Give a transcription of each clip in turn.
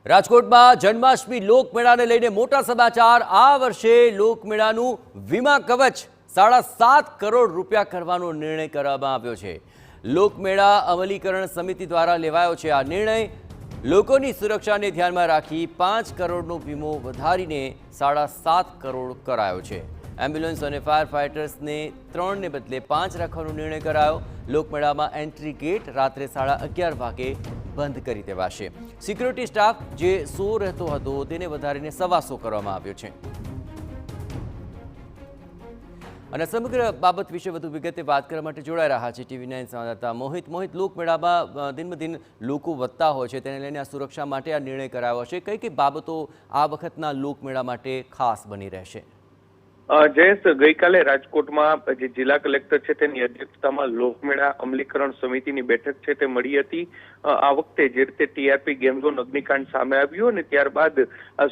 રાજકોટમાં જન્માષ્ટમી લોકમેળાને લઈને મોટા સમાચાર। આ વર્ષે લોકમેળાનું વીમા કવચ 7.5 કરોડ રૂપિયા કરવાનો નિર્ણય કરવામાં આવ્યો છે। લોકમેળા અમલીકરણ સમિતિ દ્વારા લેવાયો છે આ નિર્ણય। લોકોની સુરક્ષાને ધ્યાનમાં રાખી 5 કરોડનો વીમો વધારીને 7.5 કરોડ કરાયો છે। એમ્બ્યુલન્સ અને ફાયર ફાઇટર્સને 3 ને બદલે 5 રાખવાનો નિર્ણય કરાયો। લોકમેળામાં એન્ટ્રી ગેટ રાત્રે 11:30 વાગે બંધ કરી દેવાશે। સિક્યુરિટી સ્ટાફ જે 100 રહેતો હતો તેને વધારીને 125 કરવામાં આવ્યો છે। અને સમગ્ર બાબત વિશે વધુ વિગતે વાત કરવા માટે જોડાઈ રહ્યા છે TV9 સંવાદદાતા મોહિત। લોકમેળામાં દિન લોકો વધતા હોય છે, તેને લઈને આ સુરક્ષા માટે આ નિર્ણય કરાયો છે। કઈ કઈ બાબતો આ વખતના લોકમેળા માટે ખાસ બની રહેશે? જયેશ, ગઈકાલે રાજકોટમાં જે જિલ્લા કલેક્ટર છે તેની અધ્યક્ષતામાં લોકમેળા અમલીકરણ સમિતિની બેઠક છે તે મળી હતી। આ વખતે જે રીતે TRP ગેમ ઝોન અગ્નિકાંડ સામે આવ્યું અને ત્યારબાદ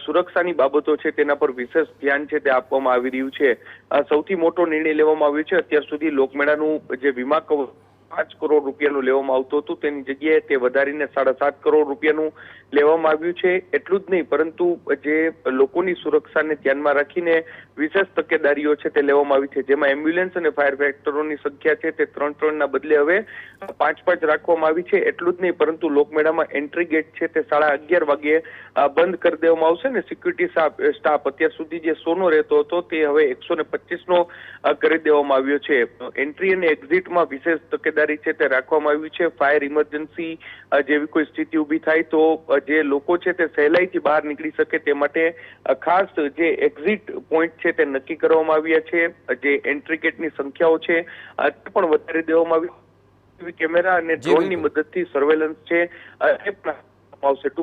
સુરક્ષાની બાબતો છે તેના પર વિશેષ ધ્યાન છે તે આપવામાં આવી રહ્યું છે। સૌથી મોટો નિર્ણય લેવામાં આવ્યો છે। અત્યાર સુધી લોકમેળાનું જે વીમા કવર 5 કરોડ રૂપિયાનું લેવામાં આવતું હતું તેની જગ્યાએ તે વધારીને 7.5 કરોડ રૂપિયાનું લેવામાં આવ્યું છે। એટલું જ નહીં, પરંતુ જે લોકોની સુરક્ષાને ધ્યાનમાં રાખીને વિશેષ તકેદારીઓ છે તે લેવામાં આવી છે, જેમાં એમ્બ્યુલન્સ અને ફાયર ફાઇટરોની સંખ્યા છે તે 3 ના બદલે હવે 5 રાખવામાં આવી છે। એટલું જ નહીં, પરંતુ લોકમેળામાં એન્ટ્રી ગેટ છે તે 11:30 વાગે બંધ કરી દેવામાં આવશે ને સિક્યુરિટી સ્ટાફ અત્યાર સુધી જે 100 નો રહેતો હતો તે હવે 125 નો કરી દેવામાં આવ્યો છે। એન્ટ્રી અને એક્ઝિટમાં વિશેષ તકેદારી છે તે રાખવામાં આવ્યું છે। ફાયર ઇમરજન્સી જેવી કોઈ સ્થિતિ ઊભી થાય તો જે લોકો છે તે સહેલાઈથી બહાર નીકળી શકે તે માટે ખાસ જે એક્ઝિટ પોઈન્ટ છે તે નક્કી કરવામાં આવ્યા છે। જે એન્ટ્રી ગેટની સંખ્યાઓ છે તે પણ વધારી દેવામાં આવી। કેમેરા અને ડ્રોનની મદદથી સર્વેલન્સ છે એ પણ આવશે।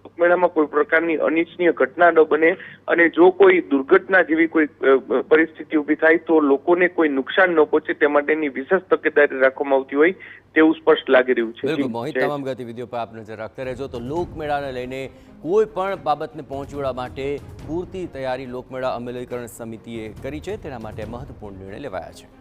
લોકમેળામાં કોઈ પ્રકારની અનિચ્છનીય ઘટના ન બને અને જો કોઈ દુર્ઘટના જેવી કોઈ પરિસ્થિતિ ઊભી થાય તો લોકોને કોઈ નુકસાન ન પહોંચે તે માટેની વિશેષ તકેદારી રાખવામાં આવતી હોય તેવું સ્પષ્ટ લાગી રહ્યું છે। બિલકુલ મોહિત, તમામ ગતિવિધિઓ પર આપ નજર રાખતા રહેજો। તો લોકમેળાને લઈને કોઈ પણ બાબતને પહોંચી વળવા માટે પૂરતી તૈયારી લોકમેળા અમલીકરણ સમિતિએ કરી છે, તેના માટે મહત્વપૂર્ણ નિર્ણય લેવાયા છે।